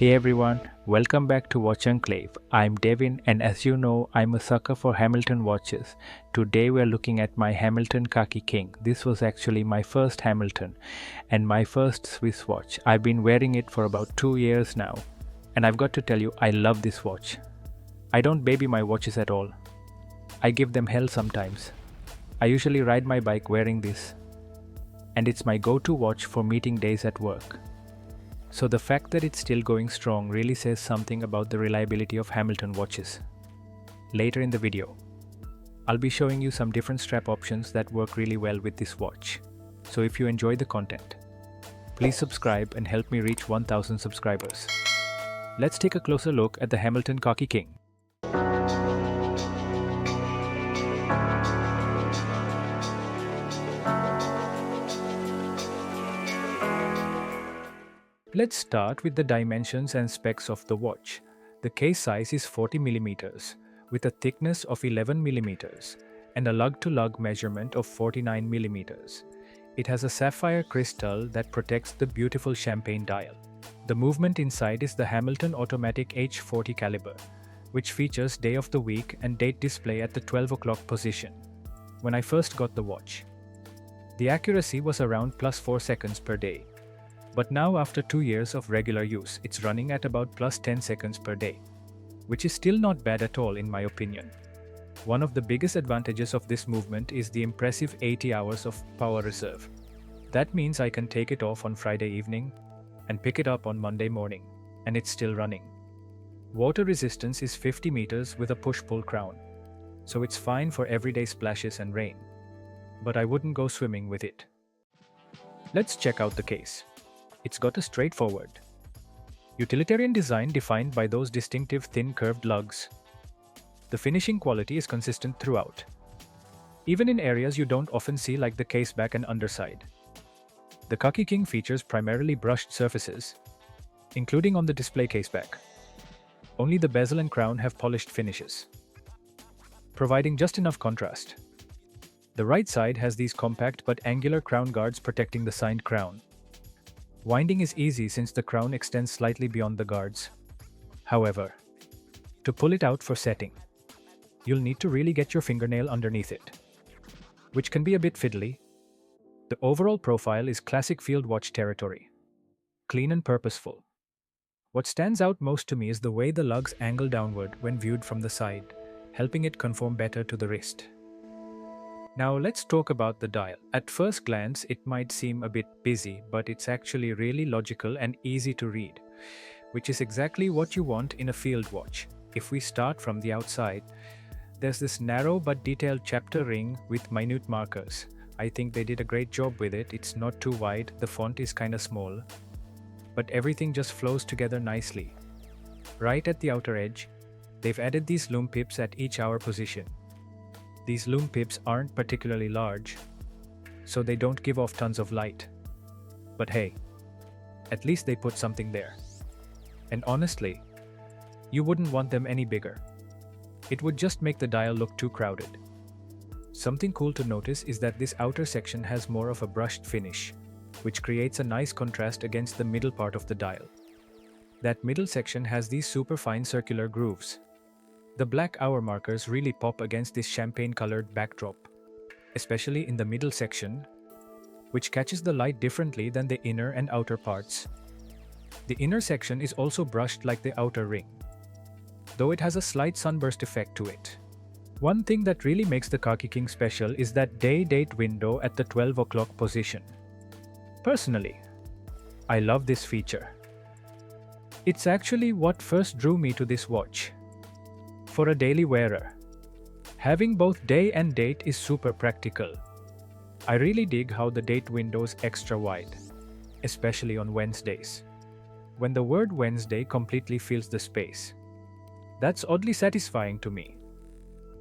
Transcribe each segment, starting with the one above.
Hey everyone, welcome back to Watch Enclave. I'm Devin, and as you know, I'm a sucker for Hamilton watches. Today we're looking at my Hamilton Khaki King. This was actually my first Hamilton and my first Swiss watch. I've been wearing it for about 2 years now, and I've got to tell you, I love this watch. I don't baby my watches at all. I give them hell sometimes. I usually ride my bike wearing this, and it's my go-to watch for meeting days at work. So the fact that it's still going strong really says something about the reliability of Hamilton watches. Later in the video, I'll be showing you some different strap options that work really well with this watch. So if you enjoy the content, please subscribe and help me reach 1000 subscribers. Let's take a closer look at the Hamilton Khaki King. Let's start with the dimensions and specs of the watch. The case size is 40mm with a thickness of 11mm and a lug-to-lug measurement of 49mm. It has a sapphire crystal that protects the beautiful champagne dial. The movement inside is the Hamilton Automatic H40 caliber, which features day of the week and date display at the 12 o'clock position. When I first got the watch, the accuracy was around plus 4 seconds per day. But now after 2 years of regular use, it's running at about plus 10 seconds per day, which is still not bad at all in my opinion. One of the biggest advantages of this movement is the impressive 80 hours of power reserve. That means I can take it off on Friday evening and pick it up on Monday morning, and it's still running. Water resistance is 50 meters with a push-pull crown, so it's fine for everyday splashes and rain. But I wouldn't go swimming with it. Let's check out the case. It's got a straightforward, utilitarian design defined by those distinctive thin curved lugs. The finishing quality is consistent throughout, even in areas you don't often see like the case back and underside. The Khaki King features primarily brushed surfaces, including on the display case back. Only the bezel and crown have polished finishes, providing just enough contrast. The right side has these compact but angular crown guards protecting the signed crown. Winding is easy since the crown extends slightly beyond the guards. However, to pull it out for setting, you'll need to really get your fingernail underneath it, which can be a bit fiddly. The overall profile is classic field watch territory, clean and purposeful. What stands out most to me is the way the lugs angle downward when viewed from the side, helping it conform better to the wrist. Now let's talk about the dial. At first glance, it might seem a bit busy, but it's actually really logical and easy to read, which is exactly what you want in a field watch. If we start from the outside, there's this narrow but detailed chapter ring with minute markers. I think they did a great job with it. It's not too wide, the font is kinda small, but everything just flows together nicely. Right at the outer edge, they've added these lume pips at each hour position. These lume pips aren't particularly large, so they don't give off tons of light. But hey, at least they put something there. And honestly, you wouldn't want them any bigger. It would just make the dial look too crowded. Something cool to notice is that this outer section has more of a brushed finish, which creates a nice contrast against the middle part of the dial. That middle section has these super fine circular grooves. The black hour markers really pop against this champagne-colored backdrop, especially in the middle section, which catches the light differently than the inner and outer parts. The inner section is also brushed like the outer ring, though it has a slight sunburst effect to it. One thing that really makes the Khaki King special is that day-date window at the 12 o'clock position. Personally, I love this feature. It's actually what first drew me to this watch. For a daily wearer, having both day and date is super practical. I really dig how the date window's extra wide, especially on Wednesdays, when the word Wednesday completely fills the space. That's oddly satisfying to me.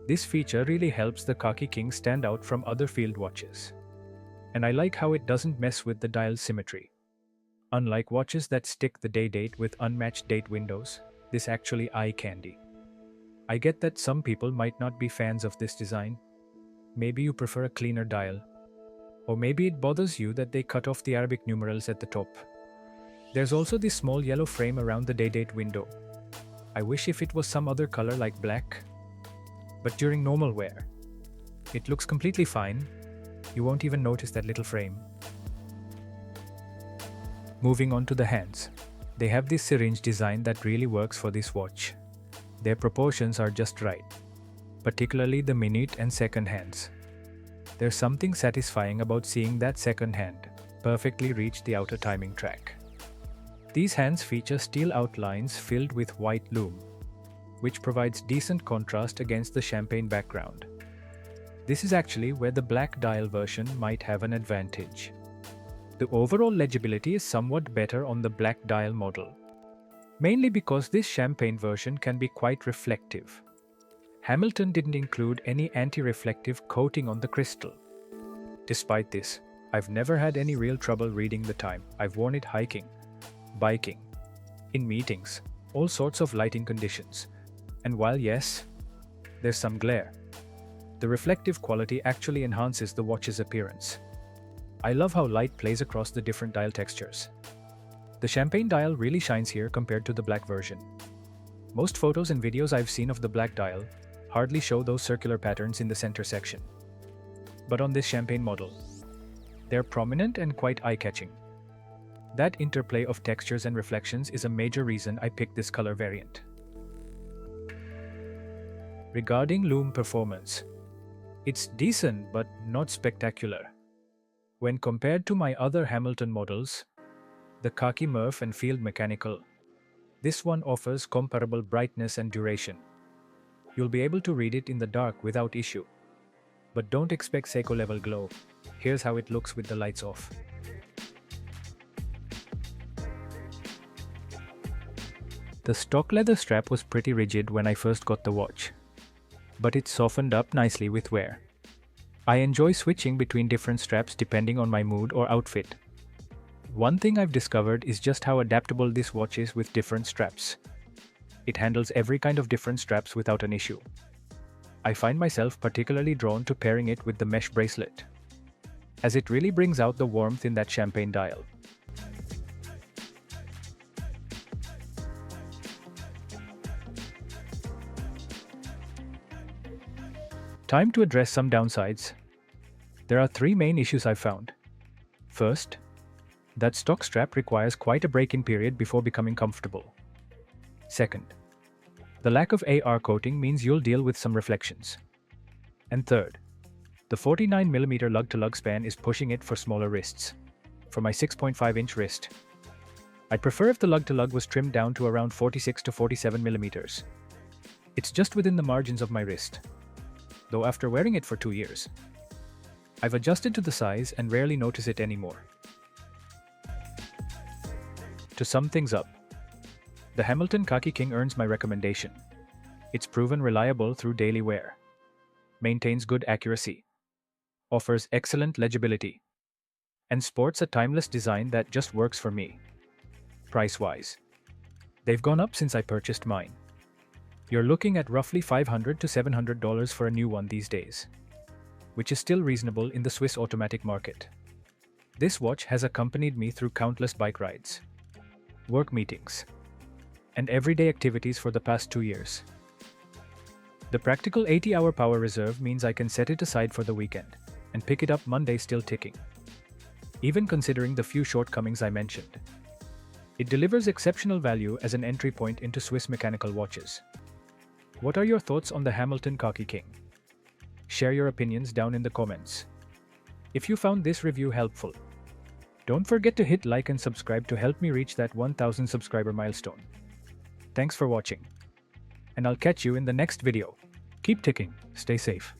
This feature really helps the Khaki King stand out from other field watches. And I like how it doesn't mess with the dial symmetry. Unlike watches that stick the day date with unmatched date windows, this actually eye candy. I get that some people might not be fans of this design. Maybe you prefer a cleaner dial. Or maybe it bothers you that they cut off the Arabic numerals at the top. There's also this small yellow frame around the day-date window. I wish if it was some other color like black. But during normal wear, it looks completely fine. You won't even notice that little frame. Moving on to the hands. They have this syringe design that really works for this watch. Their proportions are just right, particularly the minute and second hands. There's something satisfying about seeing that second hand perfectly reach the outer timing track. These hands feature steel outlines filled with white lume, which provides decent contrast against the champagne background. This is actually where the black dial version might have an advantage. The overall legibility is somewhat better on the black dial model, mainly because this champagne version can be quite reflective. Hamilton didn't include any anti-reflective coating on the crystal. Despite this, I've never had any real trouble reading the time. I've worn it hiking, biking, in meetings, all sorts of lighting conditions. And while yes, there's some glare, the reflective quality actually enhances the watch's appearance. I love how light plays across the different dial textures. The champagne dial really shines here compared to the black version. Most photos and videos I've seen of the black dial hardly show those circular patterns in the center section. But on this champagne model, they're prominent and quite eye-catching. That interplay of textures and reflections is a major reason I picked this color variant. Regarding lume performance, it's decent but not spectacular. When compared to my other Hamilton models, the Khaki Murph and Field Mechanical, this one offers comparable brightness and duration. You'll be able to read it in the dark without issue. But don't expect Seiko level glow. Here's how it looks with the lights off. The stock leather strap was pretty rigid when I first got the watch, but it softened up nicely with wear. I enjoy switching between different straps depending on my mood or outfit. One thing I've discovered is just how adaptable this watch is with different straps. It handles every kind of different straps without an issue. I find myself particularly drawn to pairing it with the mesh bracelet, as it really brings out the warmth in that champagne dial. Time to address some downsides. There are three main issues I've found. First, that stock strap requires quite a break-in period before becoming comfortable. Second, the lack of AR coating means you'll deal with some reflections. And third, the 49mm lug-to-lug span is pushing it for smaller wrists. For my 6.5-inch wrist, I'd prefer if the lug-to-lug was trimmed down to around 46 to 47mm. It's just within the margins of my wrist, though after wearing it for 2 years, I've adjusted to the size and rarely notice it anymore. To sum things up, the Hamilton Khaki King earns my recommendation. It's proven reliable through daily wear, maintains good accuracy, offers excellent legibility, and sports a timeless design that just works for me. Price-wise, they've gone up since I purchased mine. You're looking at roughly $500 to $700 for a new one these days, which is still reasonable in the Swiss automatic market. This watch has accompanied me through countless bike rides, work meetings, and everyday activities for the past 2 years. The practical 80-hour power reserve means I can set it aside for the weekend and pick it up Monday still ticking. Even considering the few shortcomings I mentioned, it delivers exceptional value as an entry point into Swiss mechanical watches. What are your thoughts on the Hamilton Khaki King? Share your opinions down in the comments. If you found this review helpful, don't forget to hit like and subscribe to help me reach that 1000 subscriber milestone. Thanks for watching, and I'll catch you in the next video. Keep ticking, stay safe.